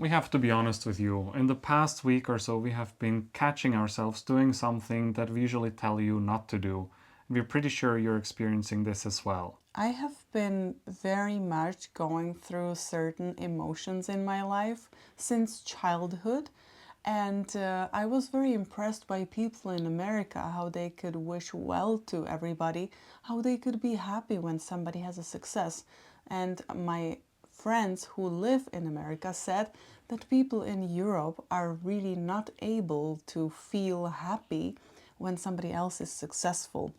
we have to be honest with you. In the past week or so, we have been catching ourselves doing something that we usually tell you not to do. We're pretty sure you're experiencing this as well. I have been very much going through certain emotions in my life since childhood. And I was very impressed by people in America, how they could wish well to everybody, how they could be happy when somebody has a success. And my friends who live in America said that people in Europe are really not able to feel happy when somebody else is successful.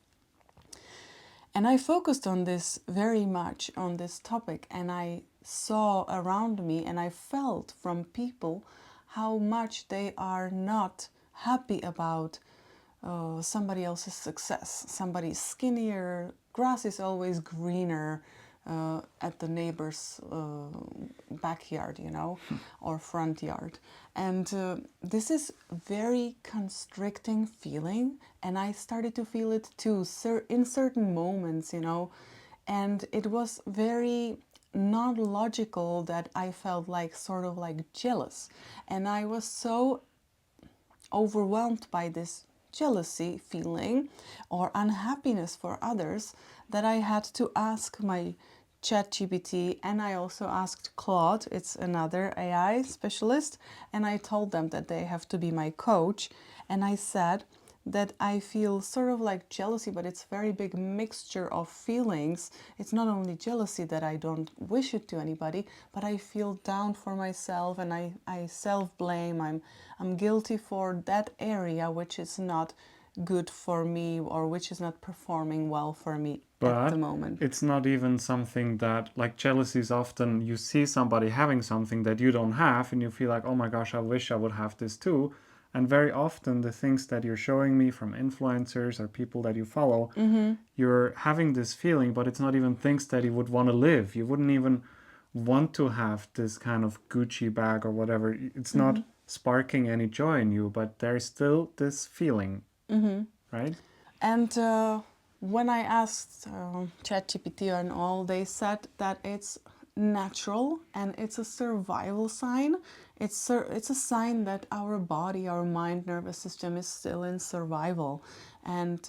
And I focused on this very much, on this topic, and I saw around me and I felt from people how much they are not happy about somebody else's success. Somebody's skinnier, grass is always greener at the neighbor's backyard, or front yard. And this is very constricting feeling, and I started to feel it too in certain moments, and it was very not logical that I felt like sort of like jealous, and I was so overwhelmed by this jealousy feeling or unhappiness for others that I had to ask my ChatGPT, and I also asked Claude, it's another AI specialist, and I told them that they have to be my coach, and I said that I feel sort of like jealousy, but it's a very big mixture of feelings. It's not only jealousy that I don't wish it to anybody, but I feel down for myself, and I self-blame. I'm guilty for that area which is not good for me, or which is not performing well for me at the But moment. it's not even something that, like, jealousy is often you see somebody having something that you don't have and you feel like, oh my gosh, I wish I would have this too. And very often the things that you're showing me from influencers or people that you follow, you're having this feeling, but it's not even things that you would want to live. You wouldn't even want to have this kind of Gucci bag or whatever. It's not sparking any joy in you, but there's still this feeling, right? And when I asked ChatGPT and all, they said that it's natural and it's a survival sign. It's a sign that our body, our mind, nervous system is still in survival. And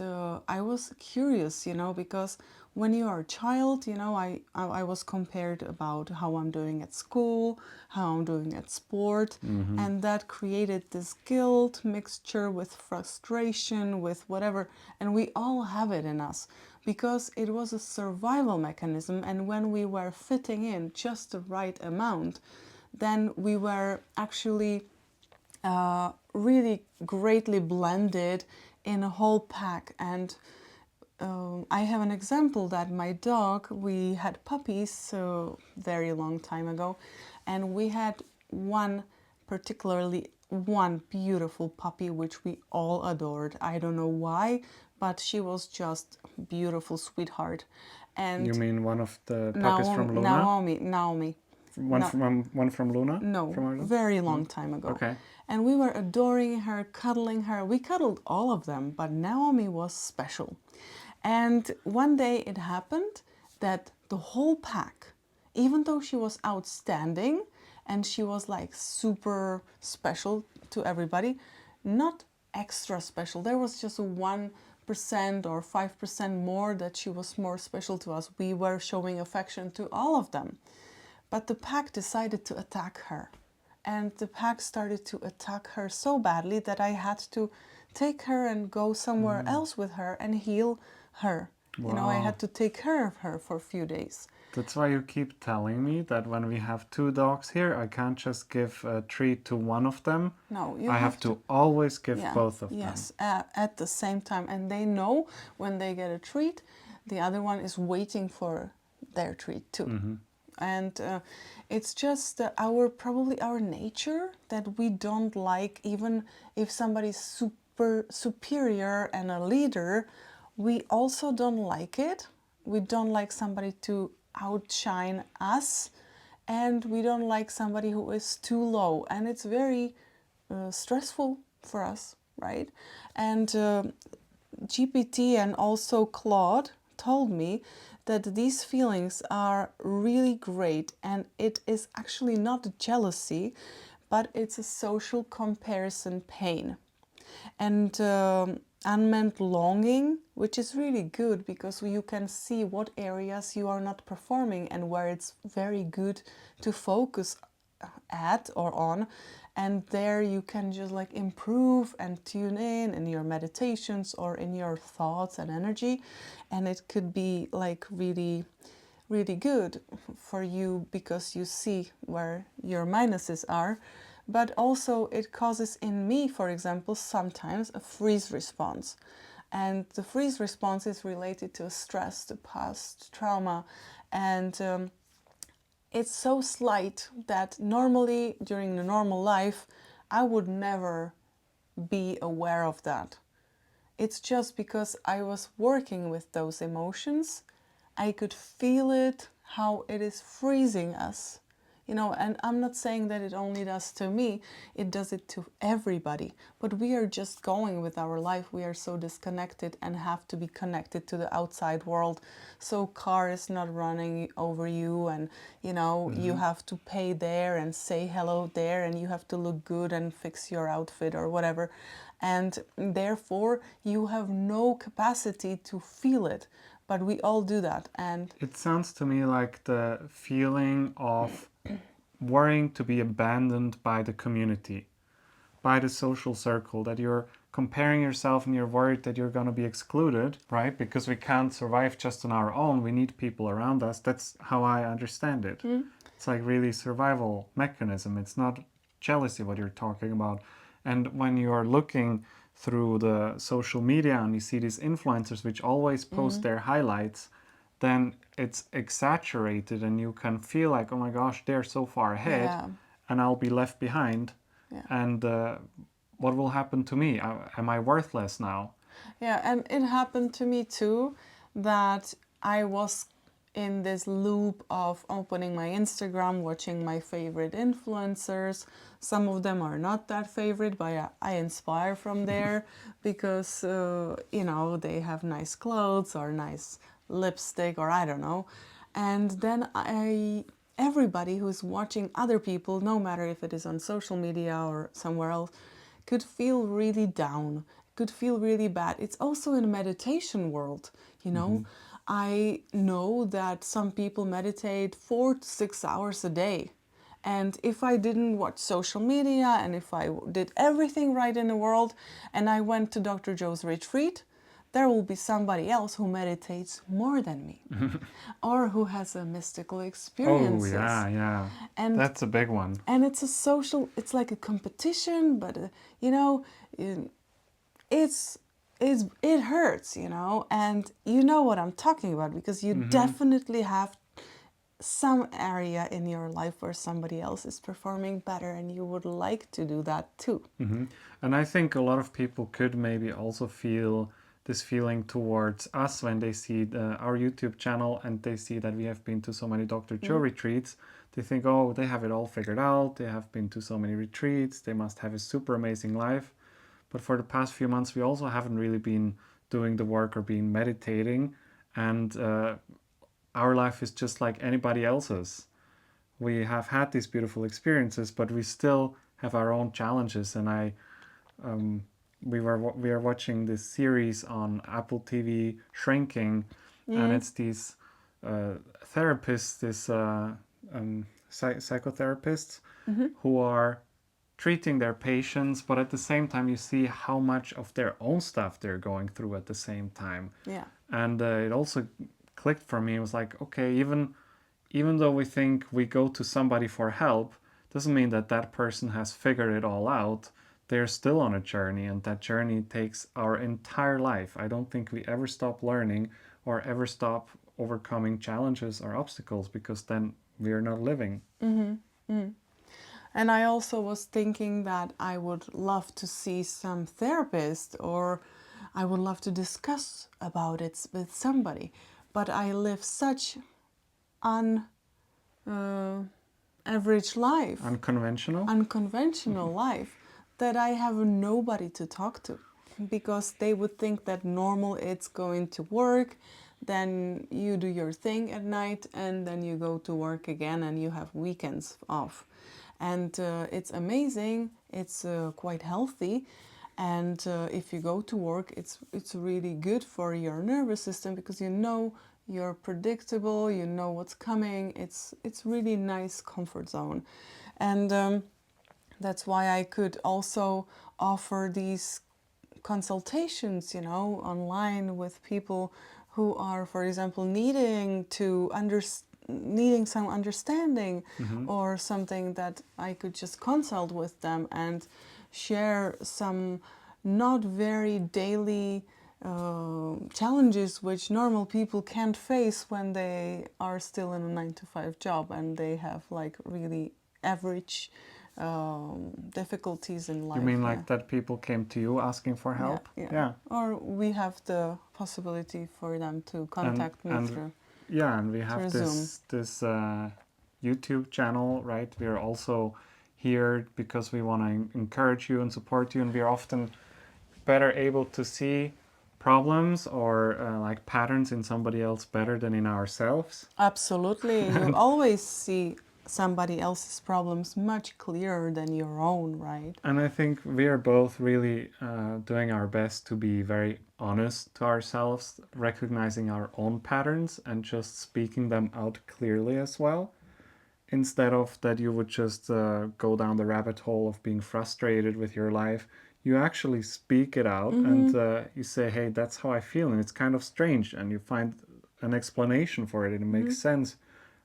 I was curious, because when you are a child, I was compared about how I'm doing at school, how I'm doing at sport, and that created this guilt mixture with frustration, with whatever, and we all have it in us because it was a survival mechanism, and when we were fitting in just the right amount, then we were actually really greatly blended in a whole pack. And I have an example that my dog, we had puppies so very long time ago, and we had particularly one beautiful puppy which we all adored. I don't know why, but she was just beautiful sweetheart. And You mean one of the puppies from Luna? Naomi. One from Luna? No, From Ireland? very long time ago. Okay. And we were adoring her, cuddling her. We cuddled all of them, but Naomi was special. And one day it happened that the whole pack, even though she was outstanding and she was like super special to everybody, not extra special. There was just 1% or 5% more that she was more special to us. We were showing affection to all of them. But the pack decided to attack her. And the pack started to attack her so badly that I had to take her and go somewhere else with her and heal her. I had to take care of her for a few days. That's why you keep telling me that when we have two dogs here, I can't just give a treat to one of them. No, I have to always give both of them. Yes, at the same time. And they know when they get a treat, the other one is waiting for their treat too. And it's just probably our nature that we don't like, even if somebody's super superior and a leader, we also don't like it. We don't like somebody to outshine us, and we don't like somebody who is too low, and it's very stressful for us, right? And GPT and also Claude told me that these feelings are really great, and it is actually not jealousy, but it's a social comparison pain. And unmet longing, which is really good because you can see what areas you are not performing and where it's very good to focus at or on, and there you can just like improve and tune in your meditations or in your thoughts and energy, and it could be like really really good for you because you see where your minuses are. But also it causes in me, for example, sometimes a freeze response. And the freeze response is related to stress, to past trauma, and it's so slight that normally during the normal life I would never be aware of that. It's just because I was working with those emotions, I could feel it, how it is freezing us. You know, and I'm not saying that it only does to me, it does it to everybody. But we are just going with our life. We are so disconnected and have to be connected to the outside world. So car is not running over you, and you know, you have to pay there and say hello there, and you have to look good and fix your outfit or whatever. And therefore you have no capacity to feel it. But we all do that. And It sounds to me like the feeling of worrying to be abandoned by the community, by the social circle, that you're comparing yourself and you're worried that you're going to be excluded, right? Because we can't survive just on our own. We need people around us. That's how I understand it. It's like really survival mechanism. It's not jealousy what you're talking about. And when you're looking through the social media and you see these influencers which always post their highlights, then it's exaggerated and you can feel like, oh my gosh, they're so far ahead yeah, and I'll be left behind. yeah. And what will happen to me? Am I worthless now? Yeah, and it happened to me too, that I was in this loop of opening my Instagram, watching my favorite influencers. Some of them are not that favorite, but I inspire from there because, you know, they have nice clothes or nice lipstick or I don't know. And then everybody who's watching other people, no matter if it is on social media or somewhere else, could feel really down, could feel really bad. It's also in the meditation world, you know. I know that some people meditate 4 to 6 hours a day. And if I didn't watch social media and if I did everything right in the world and I went to Dr. Joe's retreat, there will be somebody else who meditates more than me or who has a mystical Oh, experiences. yeah. And That's a big one. and it's a social, it's like a competition, but you know, it's it hurts, you know, and you know what I'm talking about because you definitely have some area in your life where somebody else is performing better and you would like to do that too. And I think a lot of people could maybe also feel this feeling towards us when they see our YouTube channel and they see that we have been to so many Dr. Joe retreats. They think, oh, they have it all figured out. They have been to so many retreats. They must have a super amazing life. But for the past few months, we also haven't really been doing the work or been meditating. And our life is just like anybody else's. We have had these beautiful experiences, but we still have our own challenges. And we are watching this series on Apple TV, Shrinking, and it's these therapists, this psychotherapists who are treating their patients, but at the same time you see how much of their own stuff they're going through at the same time. Yeah. And it also clicked for me. It was like, okay, even though we think we go to somebody for help, doesn't mean that that person has figured it all out. They're still on a journey, and that journey takes our entire life. I don't think we ever stop learning or ever stop overcoming challenges or obstacles, because then we are not living. And I also was thinking that I would love to see some therapist or I would love to discuss about it with somebody. But I live such un average life, Unconventional? unconventional life, that I have nobody to talk to because they would think that normal it's going to work, then you do your thing at night, and then you go to work again, and you have weekends off. And it's amazing, it's quite healthy. And if you go to work, it's really good for your nervous system, because you know you're predictable, you know what's coming. It's really nice comfort zone. And that's why I could also offer these consultations, online with people who are, for example, needing some understanding, or something, that I could just consult with them and share some not very daily challenges which normal people can't face when they are still in a 9-to-5 job, and they have like really average difficulties in life. You mean like that people came to you asking for help? Yeah. Or we have the possibility for them to contact me through. Yeah, and we have this YouTube channel, right? We are also here because we want to encourage you and support you, and we are often better able to see problems or like patterns in somebody else better than in ourselves. Absolutely. You always see somebody else's problems much clearer than your own, right? And I think we are both really doing our best to be very honest to ourselves, recognizing our own patterns and just speaking them out clearly as well. Instead of that you would just go down the rabbit hole of being frustrated with your life, you actually speak it out, and you say, hey, that's how I feel, and it's kind of strange, and you find an explanation for it, and it makes sense,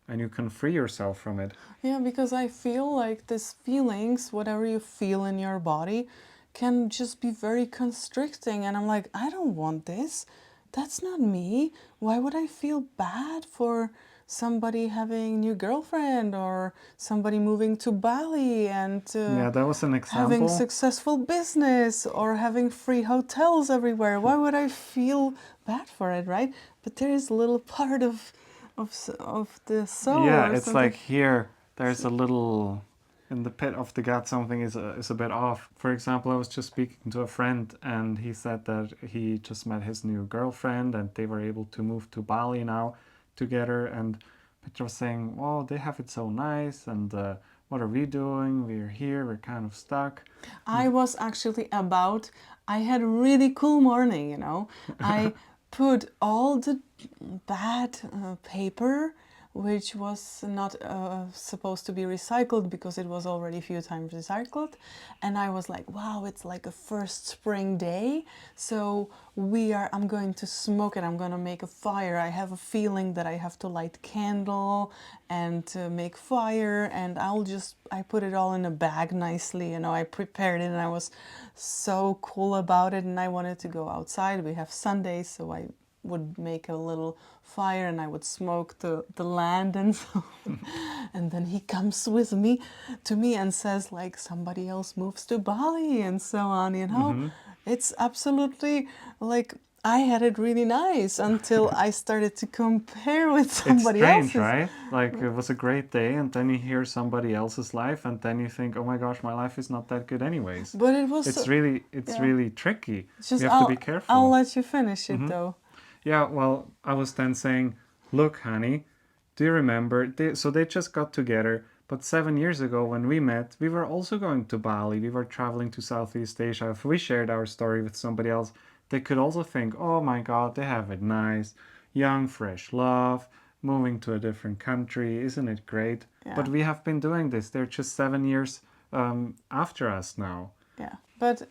and you can free yourself from it. Yeah, because I feel like these feelings, whatever you feel in your body, can just be very constricting. And I'm like, I don't want this. That's not me. Why would I feel bad for somebody having a new girlfriend, or somebody moving to Bali and Yeah, that was an having example. successful business, or having free hotels everywhere? Why would I feel bad for it, right? But there is a little part of the soul. Yeah, or it's something. like here, there's a little, in the pit of the gut, something is a bit off. For example, I was just speaking to a friend, and he said that he just met his new girlfriend, and they were able to move to Bali now together. And Petra was saying, "Oh, they have it so nice, and what are we doing? We're here, we're kind of stuck." I was actually I had a really cool morning, I put all the bad paper, which was not supposed to be recycled because it was already a few times recycled. And I was like, wow, it's like a first spring day. So I'm going to smoke it. I'm going to make a fire. I have a feeling that I have to light candle and make fire. And I put it all in a bag nicely. I prepared it, and I was so cool about it. And I wanted to go outside. We have Sundays, so I would make a little fire, and I would smoke the land and so and then he comes with me to me and says, like, somebody else moves to Bali and so on. It's absolutely like I had it really nice until I started to compare with It's somebody strange, else's. right? Like it was a great day, and then you hear somebody else's life, and then you think, "Oh my gosh, my life is not that good, anyways." But it was It's yeah. really tricky. Just You have to be careful. I'll let you finish it though. Yeah, well, I was then saying, "Look, honey, do you remember? So they just got together, but 7 years ago when we met, we were also going to Bali. We were traveling to Southeast Asia. If we shared our story with somebody else, they could also think, oh my God, they have it nice, young, fresh love, moving to a different country. Isn't it great?" Yeah. But we have been doing this. They're just 7 years after us now. Yeah, but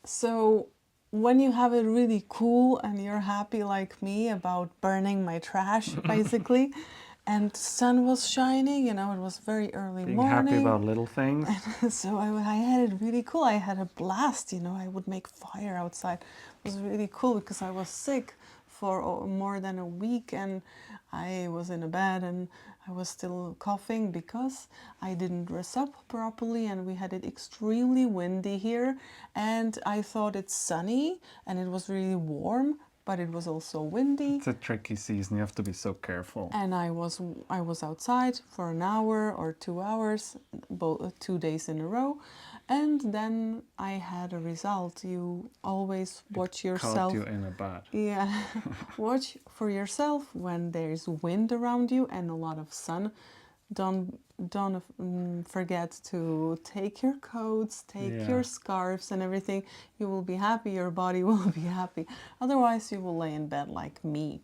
so when you have it really cool and you're happy like me about burning my trash, basically, and the sun was shining, it was very early Being morning. happy about little things. So I had it really cool. I had a blast, I would make fire outside. It was really cool because I was sick for more than a week, and I was in a bed, and I was still coughing because I didn't dress up properly, and we had it extremely windy here, and I thought it's sunny and it was really warm, but it was also windy. It's a tricky season. You have to be so careful. And I was outside for an hour or 2 hours, 2 days in a row, and then I had a result. You always watch yourself. Caught you in a bad. Yeah, watch for yourself when there's wind around you and a lot of sun. Don't forget to take your coats, take your scarves and everything. You will be happy, your body will be happy. Otherwise, you will lay in bed like me.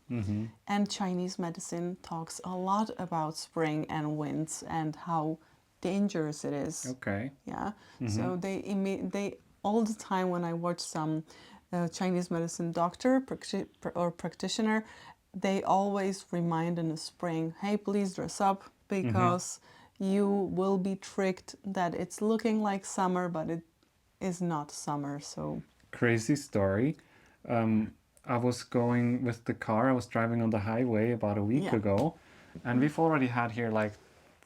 And Chinese medicine talks a lot about spring and winds and how dangerous it is. Okay. Yeah. So they all the time when I watch some Chinese medicine doctor or practitioner, they always remind in the spring, hey, please dress up because you will be tricked that it's looking like summer, but it is not summer. So crazy story. I was going with the car. I was driving on the highway about a week ago, and we've already had here like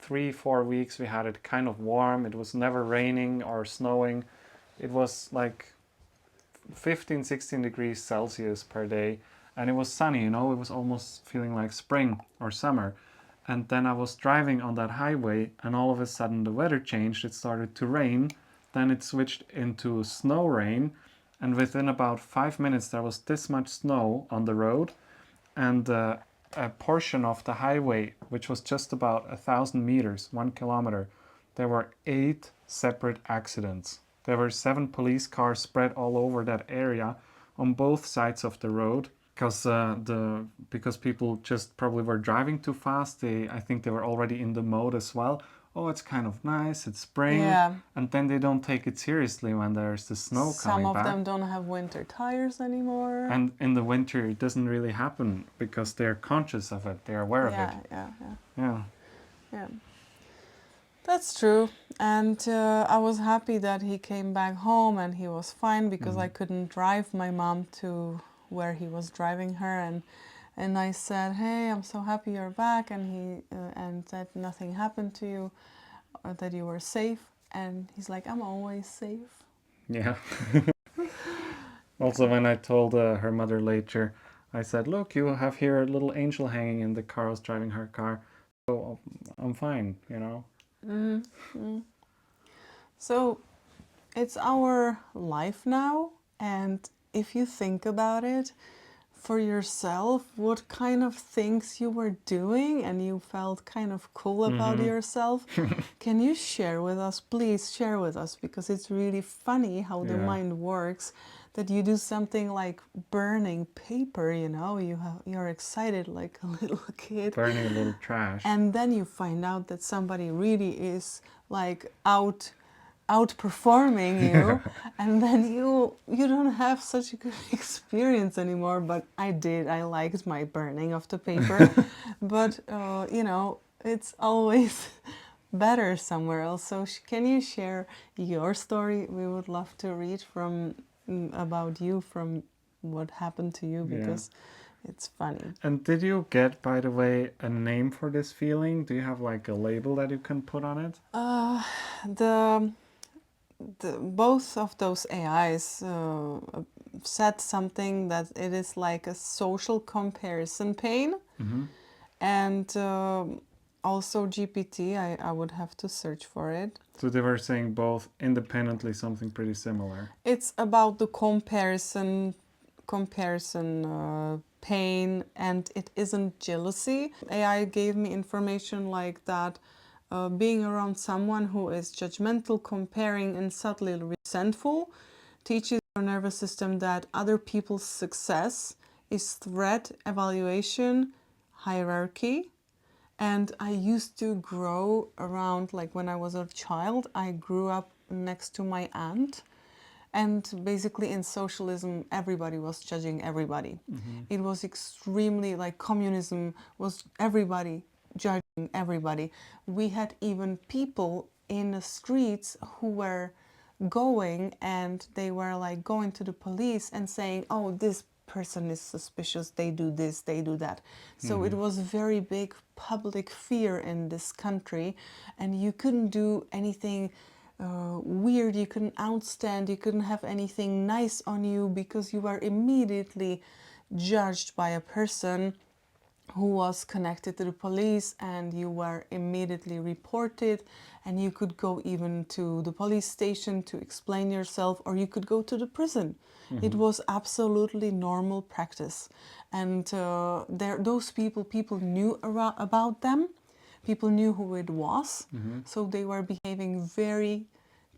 3-4 weeks. We had it kind of warm. It was never raining or snowing. It was like 15-16 degrees Celsius per day, and it was sunny, you know. It was almost feeling like spring or summer. And then I was driving on that highway, and all of a sudden the weather changed. It started to rain, then it switched into snow rain, and within about 5 minutes there was this much snow on the road, and a portion of the highway, which was just about 1,000 meters, 1 kilometer, there were 8 separate accidents. There were 7 police cars spread all over that area on both sides of the road, because people just probably were driving too fast. I think they were already in the mode as well. Oh, it's kind of nice, it's spring, and then they don't take it seriously when there's the snow coming back. Some of them don't have winter tires anymore. And in the winter, it doesn't really happen because they're conscious of it. They're aware of it. Yeah. That's true. And I was happy that he came back home and he was fine because I couldn't drive my mom to where he was driving her. And I said, hey, I'm so happy you're back. And he and that nothing happened to you, that you were safe. And he's like, I'm always safe. Yeah. Also, when I told her mother later, I said, look, you have here a little angel hanging in the car. I was driving her car. So I'm fine, you know. So it's our life now, and if you think about it for yourself, what kind of things you were doing and you felt kind of cool about yourself, can you share with us? Please share with us, because it's really funny how the mind works, that you do something like burning paper, you know, you're excited like a little kid. Burning a little trash. And then you find out that somebody really is like outperforming you, and then you don't have such a good experience anymore. But I liked my burning of the paper. But you know, it's always better somewhere else. So can you share your story? We would love to read from about you, from what happened to you, because it's funny. And did you get, by the way, a name for this feeling? Do you have like a label that you can put on it? Both of those AIs said something that it is like a social comparison pain. And also GPT, I would have to search for it. So they were saying both independently something pretty similar. It's about the comparison pain, and it isn't jealousy. AI gave me information like that. Being around someone who is judgmental, comparing, and subtly resentful teaches your nervous system that other people's success is threat evaluation hierarchy. And I used to grow around, like when I was a child, I grew up next to my aunt. And basically in socialism, everybody was judging everybody. It was extremely, like communism was everybody judging everybody. We had even people in the streets who were going, and they were like going to the police and saying, oh, this person is suspicious, they do this, they do that. So it was very big public fear in this country, and you couldn't do anything weird, you couldn't outstand, you couldn't have anything nice on you, because you were immediately judged by a person who was connected to the police, and you were immediately reported, and you could go even to the police station to explain yourself, or you could go to the prison. It was absolutely normal practice, and those people knew about them. People knew who it was, so they were behaving very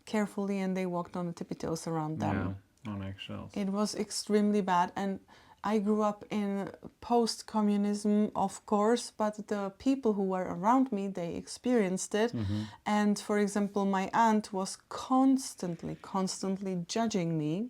carefully, and they walked on the tippy toes around them. Yeah, on eggshells. It was extremely bad, and I grew up in post-communism, of course, but the people who were around me, they experienced it. And for example, my aunt was constantly judging me.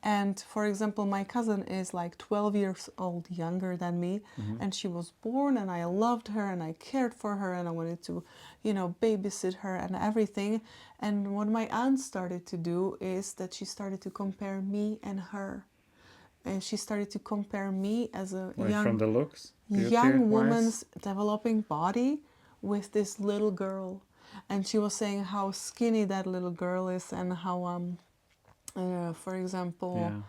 And for example, my cousin is like 12 years old younger than me, and she was born, and I loved her, and I cared for her, and I wanted to, babysit her and everything. And what my aunt started to do is that she started to compare me and her. And she started to compare me as a Like from the looks? young Beauty-wise? woman's developing body with this little girl. And she was saying how skinny that little girl is, and how for example,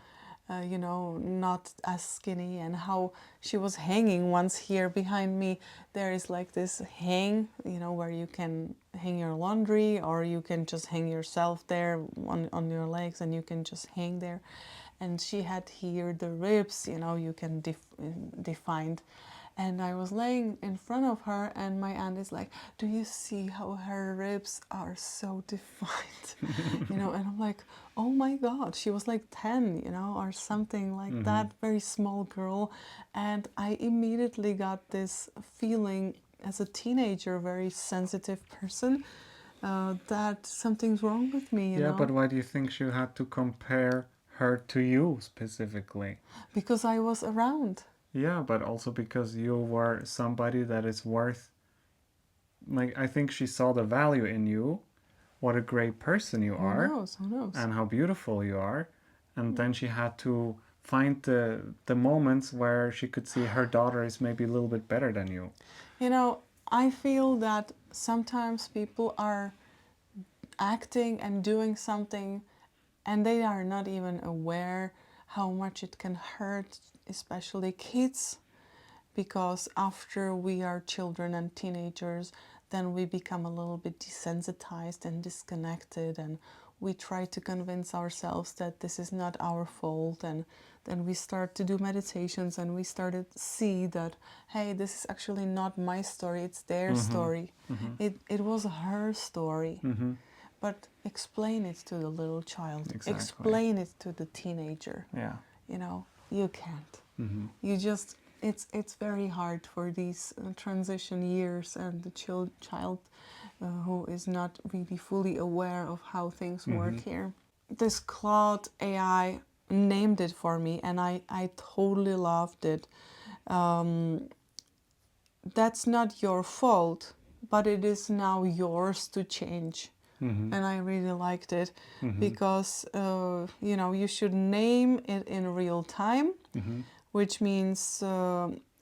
not as skinny, and how she was hanging once here behind me. There is like this hang, where you can hang your laundry, or you can just hang yourself there on your legs, and you can just hang there. And she had here the ribs, you can define. And I was laying in front of her, and my aunt is like, do you see how her ribs are so defined? And I'm like, oh my God, she was like 10, or something like that, very small girl. And I immediately got this feeling as a teenager, very sensitive person, that something's wrong with me, Yeah, but why do you think she had to compare her to you specifically? Because I was around. Yeah, but also because you were somebody that is worth. Like, I think she saw the value in you, what a great person you are, Who knows? and how beautiful you are. And then she had to find the moments where she could see her daughter is maybe a little bit better than you. I feel that sometimes people are acting and doing something, and they are not even aware how much it can hurt, especially kids, because after we are children and teenagers, then we become a little bit desensitized and disconnected, and we try to convince ourselves that this is not our fault. And then we start to do meditations, and we started to see that, hey, this is actually not my story, it's their story. It was her story. But explain it to the little child. Exactly. Explain it to the teenager. Yeah. You can't. You just, it's very hard for these transition years, and the child who is not really fully aware of how things work here. This Claude AI named it for me, and I totally loved it. That's not your fault, but it is now yours to change. And I really liked it because, you should name it in real time, which means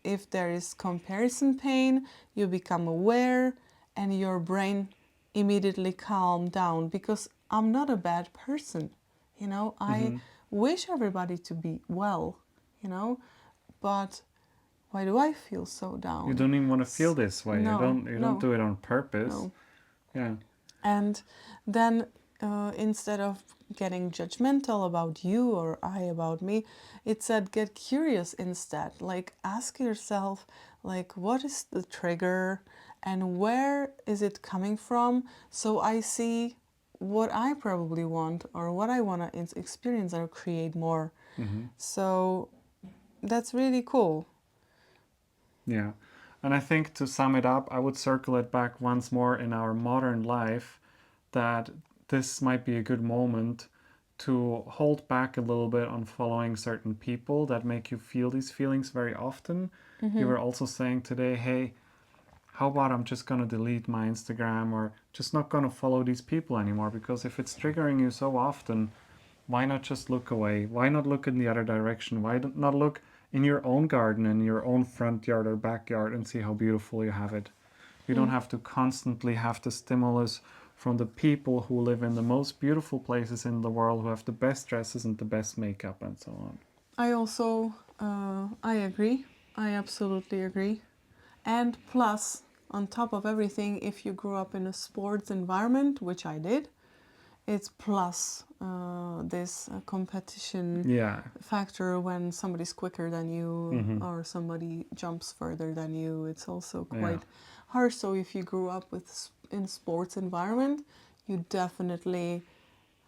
if there is comparison pain, you become aware, and your brain immediately calm down, because I'm not a bad person. I wish everybody to be well, but why do I feel so down? You don't even want to feel this way. No, you don't do it on purpose. No. Yeah. And then instead of getting judgmental about you, or I about me, it said get curious instead. Like, ask yourself, like, what is the trigger and where is it coming from, so I see what I probably want, or what I want to experience or create more. So that's really cool. Yeah. And I think to sum it up, I would circle it back once more in our modern life, that this might be a good moment to hold back a little bit on following certain people that make you feel these feelings very often. You were also saying today, hey, how about I'm just going to delete my Instagram, or just not going to follow these people anymore? Because if it's triggering you so often, why not just look away? Why not look in the other direction? Why not look in your own garden, in your own front yard or backyard, and see how beautiful you have it? You don't have to constantly have the stimulus from the people who live in the most beautiful places in the world, who have the best dresses and the best makeup and so on. I also I agree. I absolutely agree. And plus, on top of everything, if you grew up in a sports environment, which I did, it's plus this competition Yeah. factor when somebody's quicker than you Mm-hmm. or somebody jumps further than you. It's also Yeah. quite harsh. So if you grew up with in sports environment, you definitely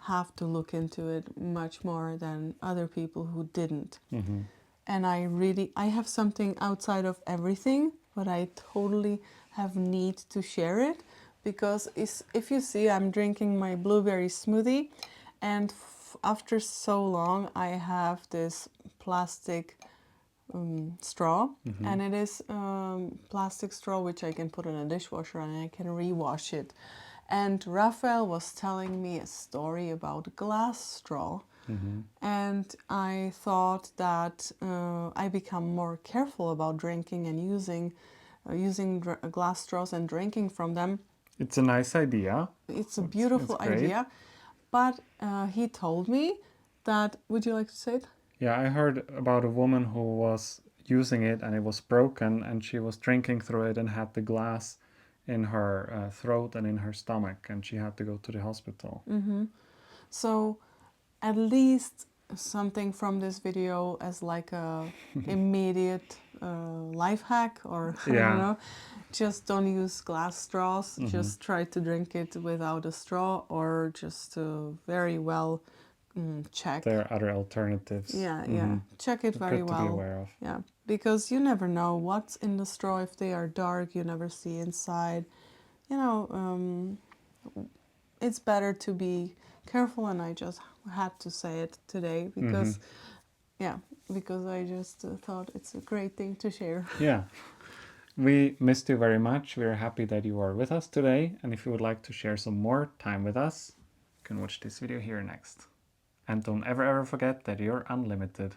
have to look into it much more than other people who didn't. Mm-hmm. And I have something outside of everything, but I totally have need to share it because if you see, I'm drinking my blueberry smoothie, and after so long I have this plastic straw, Mm-hmm. and it is plastic straw which I can put in a dishwasher and I can rewash it. And Raphael was telling me a story about glass straw, Mm-hmm. and I thought that I become more careful about drinking and using glass straws and drinking from them. It's a nice idea. It's a It's beautiful great. idea, but he told me that. Would you like to say it? Yeah, I heard about a woman who was using it and it was broken, and she was drinking through it and had the glass in her throat and in her stomach, and she had to go to the hospital. Mm-hmm. So at least something from this video as like a immediate life hack, or I don't Yeah. know, just don't use glass straws. Mm-hmm. Just try to drink it without a straw, or just very well check. There are other alternatives. Yeah, Mm-hmm. yeah, check it very Good to be well. aware of. Yeah, because you never know what's in the straw. If they are dark, you never see inside. You know, it's better to be careful, and I just had to say it today because, yeah, because I just thought it's a great thing to share. Yeah. We missed you very much. We're happy that you are with us today. And if you would like to share some more time with us, you can watch this video here next. And don't ever forget that you're unlimited.